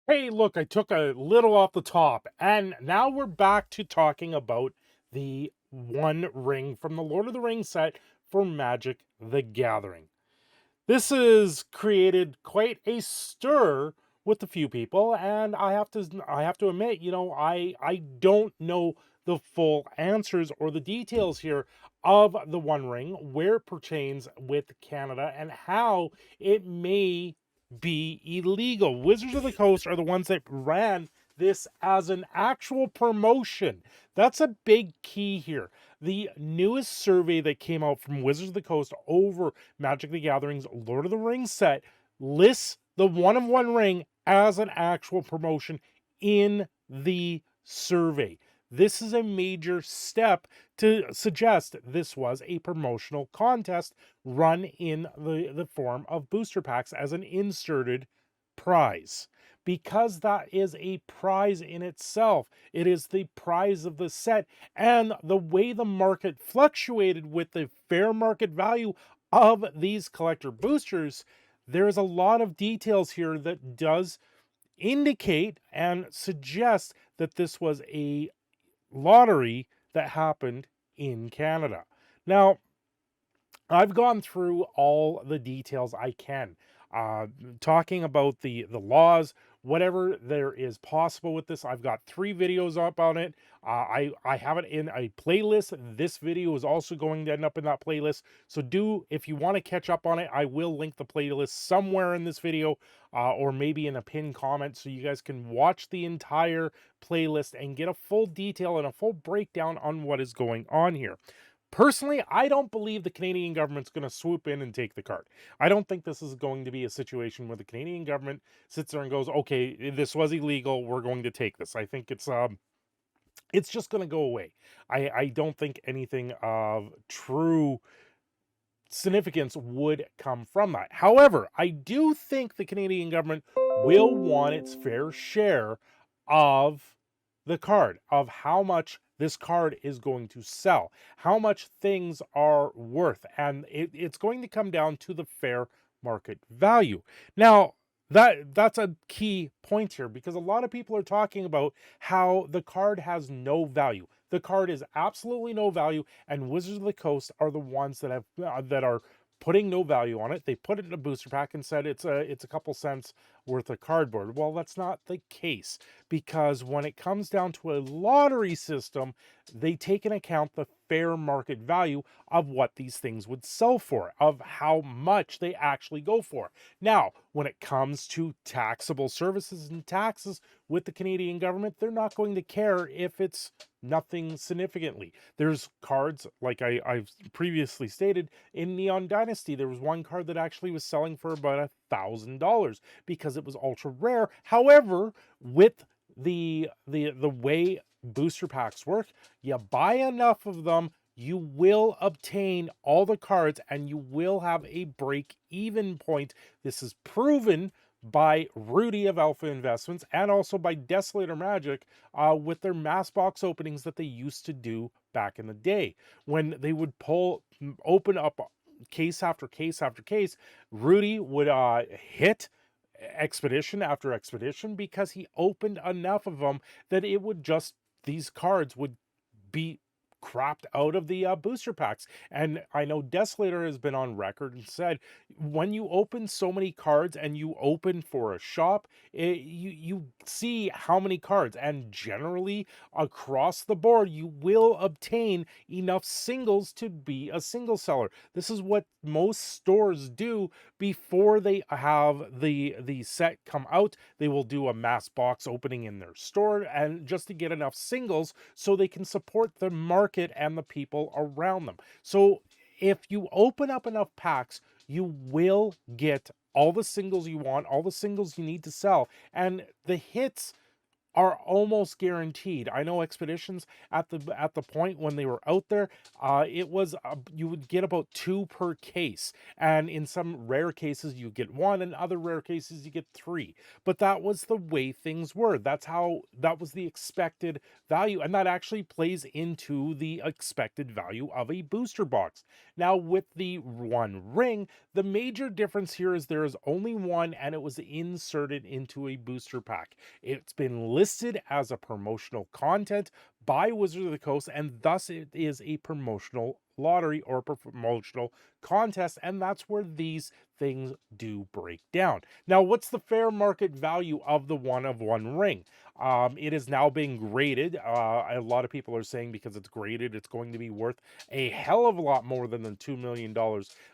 Hey, look, I took a little off the top, and now we're back to talking about the One Ring from the Lord of the Rings set for Magic the Gathering. This has created quite a stir with a few people, and I have to admit, I don't know the full answers or the details here of the One Ring, where it pertains with Canada, and how it may be illegal. Wizards of the Coast are the ones that ran this as an actual promotion. That's a big key here. The newest survey that came out from Wizards of the Coast over Magic the Gathering's Lord of the Rings set lists the One of One Ring as an actual promotion in the survey. This is a major step to suggest this was a promotional contest run in the form of booster packs as an inserted prize. Because that is a prize in itself, it is the prize of the set, and the way the market fluctuated with the fair market value of these collector boosters, there's a lot of details here that does indicate and suggest that this was a lottery that happened in Canada. Now, I've gone through all the details I can, uh, talking about the laws, whatever there is possible with this. I've got 3 videos up on it. I have it in a playlist. This video is also going to end up in that playlist. So if you want to catch up on it, I will link the playlist somewhere in this video, or maybe in a pinned comment, so you guys can watch the entire playlist and get a full detail and a full breakdown on what is going on here. Personally, I don't believe the Canadian government's going to swoop in and take the card. I don't think this is going to be a situation where the Canadian government sits there and goes, "Okay, this was illegal. We're going to take this." I think it's just going to go away. I don't think anything of true significance would come from that. However, I do think the Canadian government will want its fair share of the card, of how much this card is going to sell, how much things are worth, and it's going to come down to the fair market value. Now, that's a key point here, because a lot of people are talking about how the card has no value. The card is absolutely no value, and Wizards of the Coast are the ones that are putting no value on it. They put it in a booster pack and said it's a couple cents worth of cardboard. Well, that's not the case, because when it comes down to a lottery system, they take into account the fair market value of what these things would sell for, of how much they actually go for. Now, when it comes to taxable services and taxes with the Canadian government, they're not going to care if it's nothing significantly. There's cards, like I've previously stated, in Neon Dynasty, there was one card that actually was selling for about $1,000 because it was ultra rare. However, with the way booster packs work, you buy enough of them, you will obtain all the cards and you will have a break even point. This is proven by Rudy of Alpha Investments, and also by Desolator Magic, with their mass box openings that they used to do back in the day. When they would open up case after case after case, Rudy would hit expedition after expedition, because he opened enough of them that these cards would be crapped out of the booster packs. And I know Desolator has been on record and said, when you open so many cards and you open for a shop, you see how many cards, and generally across the board you will obtain enough singles to be a single seller. This is what most stores do before they have the set come out. They will do a mass box opening in their store, and just to get enough singles so they can support the market and the people around them. So if you open up enough packs, you will get all the singles you want, all the singles you need to sell, and the hits are almost guaranteed. I know expeditions at the point when they were out there, it was you would get about 2 per case, and in some rare cases you get 1, and other rare cases you get 3. But that was the way things were. That was the expected value, and that actually plays into the expected value of a booster box. Now, with the One Ring, the major difference here is there is only one, and it was inserted into a booster pack. It's been listed as a promotional content by Wizards of the Coast, and thus it is a promotional lottery or promotional contest, and that's where these things do break down. Now, what's the fair market value of the One Ring? It is now being graded. A lot of people are saying because it's graded, it's going to be worth a hell of a lot more than the $2 million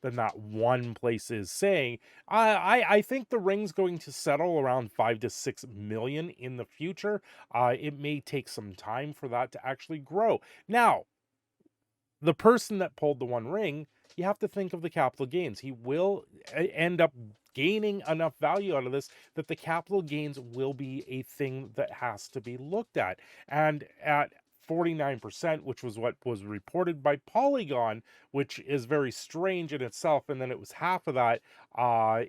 than that one place is saying. I think the ring's going to settle around 5 to 6 million in the future. It may take some time for that to actually grow. Now, the person that pulled the One Ring, you have to think of the capital gains. He will end up gaining enough value out of this that the capital gains will be a thing that has to be looked at. And at 49%, which was what was reported by Polygon, which is very strange in itself. And then it was half of that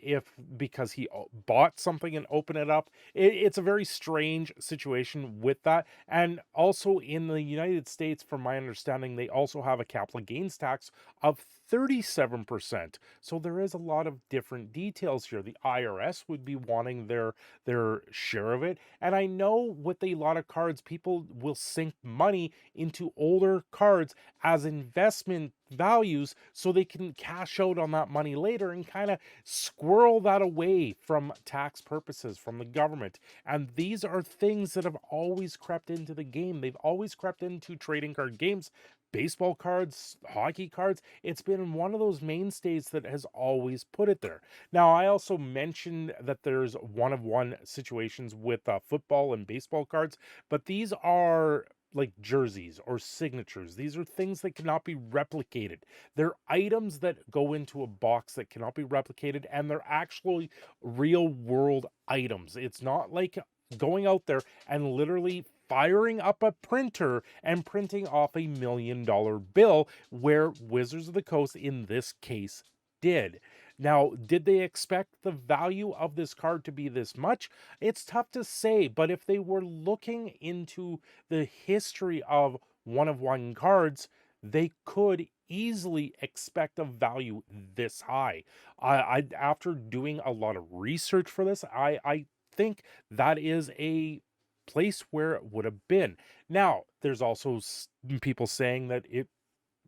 if because he bought something and opened it up. It's a very strange situation with that. And also in the United States, from my understanding, they also have a capital gains tax of 37%. So there is a lot of different details here. The IRS would be wanting their share of it. And I know with a lot of cards, people will sink money into older cards as investment values so they can cash out on that money later and kind of squirrel that away from tax purposes from the government. And these are things that have always crept into the game. They've always crept into trading card games, baseball cards, hockey cards. It's been one of those mainstays that has always put it there. Now, I also mentioned that there's one-of-one situations with football and baseball cards, but these are like jerseys or signatures. These are things that cannot be replicated. They're items that go into a box that cannot be replicated, and they're actually real world items. It's not like going out there and literally firing up a printer and printing off $1 million bill, where Wizards of the Coast in this case did. Now, did they expect the value of this card to be this much? It's tough to say, but if they were looking into the history of one-of-one cards, they could easily expect a value this high. After doing a lot of research for this, I think that is a place where it would have been. Now, there's also people saying that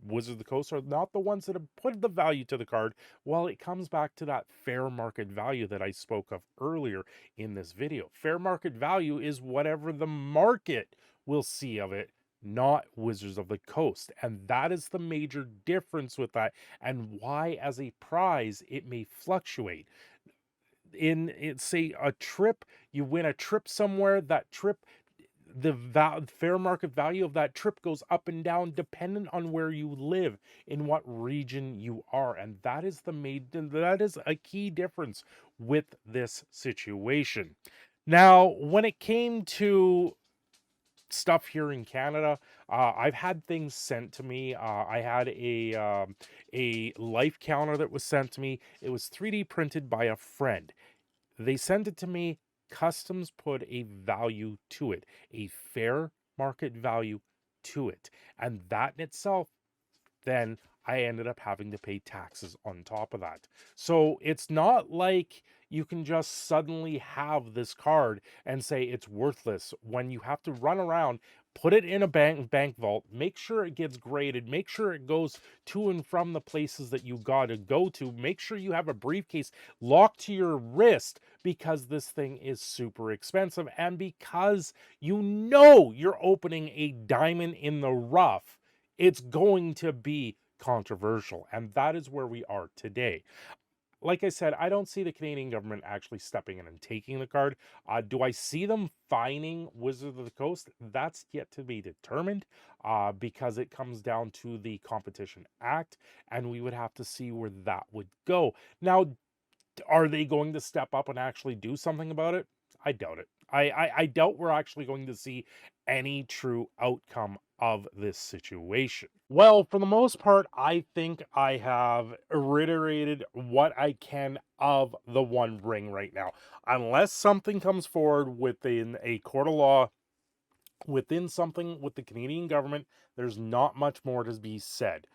Wizards of the Coast are not the ones that have put the value to the card. Well, it comes back to that fair market value that I spoke of earlier in this video. Fair market value is whatever the market will see of it, not Wizards of the Coast. And that is the major difference with that, and why as a prize it may fluctuate. Say a trip, you win a trip somewhere, that trip, the fair market value of that trip goes up and down dependent on where you live, in what region you are. And that is that is a key difference with this situation. Now, when it came to stuff here in Canada, I've had things sent to me. I had a life counter that was sent to me. It was 3D printed by a friend. They sent it to me. Customs put a value to it, a fair market value to it. And that in itself, then I ended up having to pay taxes on top of that. So it's not like you can just suddenly have this card and say it's worthless, when you have to run around, put it in a bank vault, make sure it gets graded, make sure it goes to and from the places that you got to go to, make sure you have a briefcase locked to your wrist, because this thing is super expensive, and because you're opening a diamond in the rough, it's going to be controversial. And that is where we are today. Like I said, I don't see the Canadian government actually stepping in and taking the card. Do I see them fining Wizards of the Coast? That's yet to be determined, because it comes down to the Competition Act, and we would have to see where that would go. Now, are they going to step up and actually do something about it? I doubt it. I doubt we're actually going to see any true outcome of this situation. Well, for the most part, I think I have reiterated what I can of the One Ring right now. Unless something comes forward within a court of law, within something with the Canadian government, there's not much more to be said.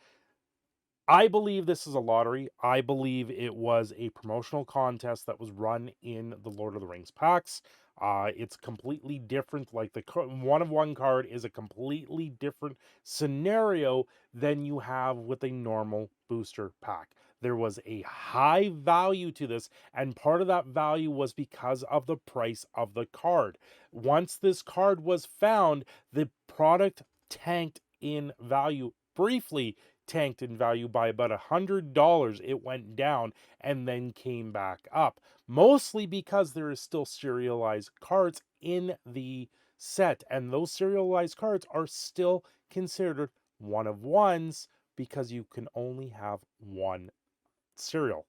I believe this is a lottery. I believe it was a promotional contest that was run in the Lord of the Rings packs. It's completely different. Like the one of one card is a completely different scenario than you have with a normal booster pack. There was a high value to this, and part of that value was because of the price of the card. Once this card was found, the product tanked in value briefly, tanked in value by about $100. It went down and then came back up, mostly because there is still serialized cards in the set, and those serialized cards are still considered one of ones because you can only have one serial,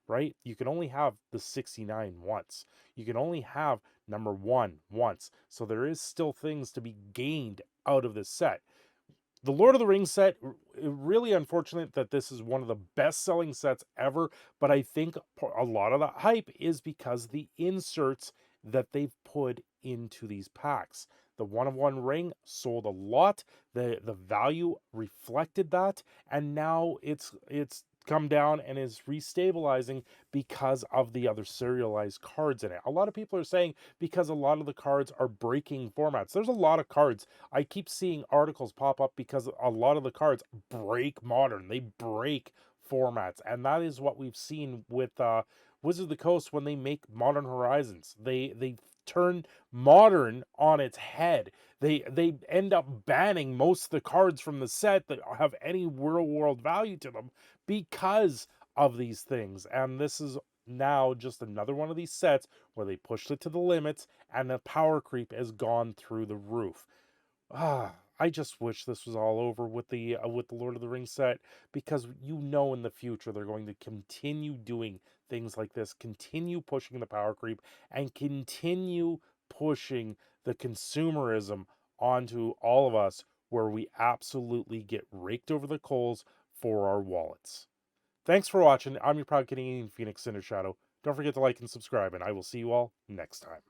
right? You can only have the 69 once. You can only have number one once. So there is still things to be gained out of this set. The Lord of the Rings set, really unfortunate that this is one of the best selling sets ever, but I think a lot of the hype is because the inserts that they've put into these packs. The one of one ring sold a lot. The value reflected that, and now it's come down and is restabilizing because of the other serialized cards in it. A lot of people are saying because a lot of the cards are breaking formats. There's a lot of cards. I keep seeing articles pop up because a lot of the cards break modern. They break formats, and that is what we've seen with Wizards of the Coast when they make Modern Horizons. They turn modern on its head. They end up banning most of the cards from the set that have any real world value to them because of these things. And this is now just another one of these sets where they pushed it to the limits and the power creep has gone through the roof. I just wish this was all over with the Lord of the Rings set, because you know in the future they're going to continue doing things like this, continue pushing the power creep, and continue pushing the consumerism onto all of us, where we absolutely get raked over the coals for our wallets. Thanks for watching. I'm your proud Canadian Phoenix Cinder Shadow. Don't forget to like and subscribe, and I will see you all next time.